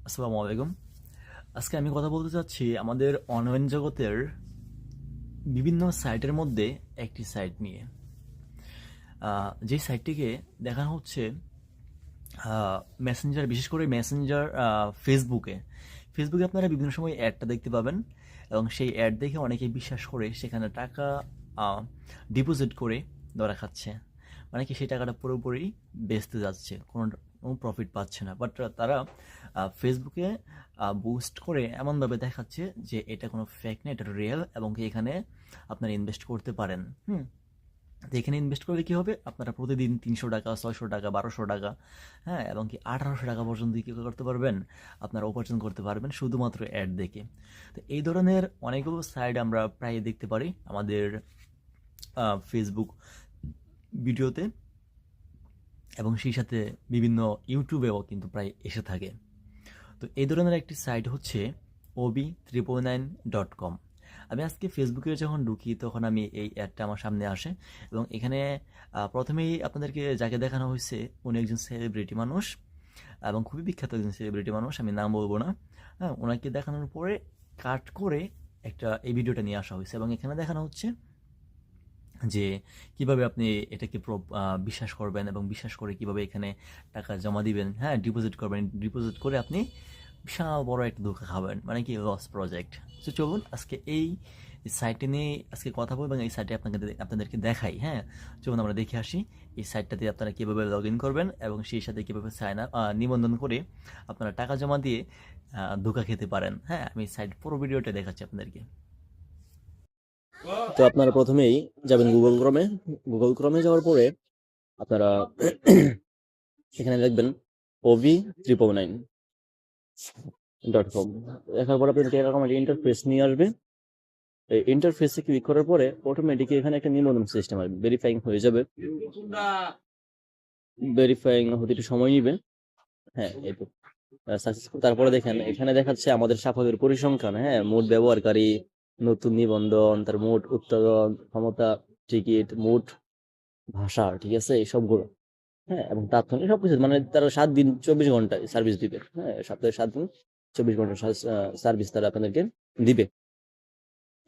আসসালামু আলাইকুম। আজকে আমি কথা বলতে চাচ্ছি আমাদের অনলাইন জগতের বিভিন্ন সাইটের মধ্যে একটি সাইট নিয়ে। যে সাইটটিকে দেখানো হচ্ছে মেসেঞ্জার, বিশেষ করে মেসেঞ্জার ফেসবুকে। ফেসবুকে আপনারা বিভিন্ন সময় অ্যাডটা দেখতে পাবেন এবং সেই অ্যাড দেখে অনেকেই বিশ্বাস করে সেখানে টাকা ডিপোজিট করে ধরা খাচ্ছে। মানে কি সেই টাকাটা পুরোপুরি বেচতে যাচ্ছে, কোনো প্রফিট পাচ্ছে না। বাট তারা ফেসবুকে বুস্ট করে এমনভাবে দেখাচ্ছে যে এটা কোনো ফেক না, এটা রিয়েল এবং কি এখানে আপনারা ইনভেস্ট করতে পারেন। তো এখানে ইনভেস্ট করলে কি হবে, আপনারা প্রতিদিন 300 টাকা, 600 টাকা, 1200 টাকা, হ্যাঁ, এবং কি 1800 টাকা পর্যন্ত কি করতে পারবেন, আপনারা উপার্জন করতে পারবেন শুধুমাত্র অ্যাড দেখে। তো এই ধরনের অনেকগুলো সাইট আমরা প্রায় দেখতে পারি আমাদের ফেসবুক ভিডিওতে, এবং সেই সাথে বিভিন্ন ইউটিউবেও কিন্তু প্রায় এসে থাকে। তো এই ধরনের একটি সাইট হচ্ছে OB999.com। আমি আজকে ফেসবুকে যখন ঢুকি তখন আমি এই অ্যাডটা আমার সামনে আসে, এবং এখানে প্রথমেই আপনাদেরকে যাকে দেখানো হয়েছে উনি একজন সেলিব্রিটি মানুষ, এবং খুবই বিখ্যাত একজন সেলিব্রিটি মানুষ, আমি নাম বলবো না। হ্যাঁ, ওনাকে দেখানোর পরে কাট করে একটা এই ভিডিওটা নিয়ে আসা হয়েছে, এবং এখানে দেখানো হচ্ছে যে কিভাবে আপনি এটাকে বিশ্বাস করবেন এবং বিশ্বাস করে কিভাবে এখানে টাকা জমা দিবেন, হ্যাঁ, ডিপোজিট করবেন, ডিপোজিট করে আপনি বিশাল বড় একটা ধোঁকা খাবেন, মানে কি লস প্রজেক্ট। তো চলুন আজকে এই সাইটটি নিয়ে আজকে কথা বলবো এবং এই সাইটে আপনাদেরকে দেখাই। হ্যাঁ, চলুন আমরা দেখে আসি এই সাইটটাতে আপনারা কীভাবে লগ ইন করবেন এবং সেই সাথে কীভাবে সাইন আপ নিবন্ধন করে আপনারা টাকা জমা দিয়ে ধোঁকা খেতে পারেন। হ্যাঁ, আমি সাইট পুরো ভিডিওটা দেখাচ্ছি আপনাদেরকে। তো আপনারা প্রথমেই যাবেন গুগল ক্রমে যাওয়ার পরে আপনারা এখানে দেখবেন OB999.com। দেখার পর আপনাদের এরকম একটা ইন্টারফেস নিয়ে আসবে। এই ইন্টারফেসে ক্লিক করার পরে অটোমেটিক এখানে একটা নিবন্ধন সিস্টেম আসবে, ভেরিফাইং হয়ে যাবে। ভেরিফাইং হতে একটু সময় নিবে। হ্যাঁ, এই তো সাকসেসফুল। তারপরে দেখেন এখানে দেখাচ্ছে আমাদের সাফল্যের পরিসংখ্যান। হ্যাঁ, মোট ব্যবহারকারী, নতুন নিবন্ধন, তার মোট উৎপাদন ক্ষমতা, টিকিট, মোট ভাষা, ঠিক আছে, এই সবগুলো। হ্যাঁ, এবং তাৎক্ষণিক সবকিছু, মানে তারা 7 দিন 24 ঘন্টায় সার্ভিস দিবে। হ্যাঁ, সপ্তাহে 7 দিন 24 ঘন্টা সার্ভিস তারা আপনাদেরকে দিবে।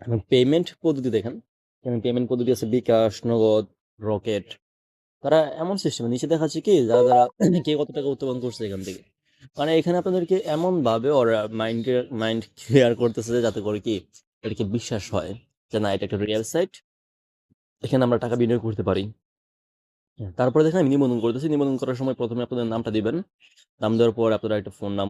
এবং পেমেন্ট পদ্ধতি দেখেন, এখানে পেমেন্ট পদ্ধতি আছে বিকাশ, নগদ, রকেট। তারা এমন সিস্টেম নিচে দেখাচ্ছে কি যারা যারা কে কত টাকা উত্তোলন করছে এখান থেকে। মানে এখানে আপনাদেরকে এমন ভাবে ওরা মাইন্ড ক্লিয়ার করতেছে যাতে করে কি এটাকে বিশ্বাস হয় যে না, এটা একটা রিয়েল সাইট, এখানে আমরা টাকা বিনিয়োগ করতে পারি। তারপরে দেখেন আমি নিবন্ধন করতেছি। নিবন্ধন করার সময় প্রথমে আপনাদের নামটা দিবেন। নাম দেওয়ার পর আপনারা একটা ফোন নাম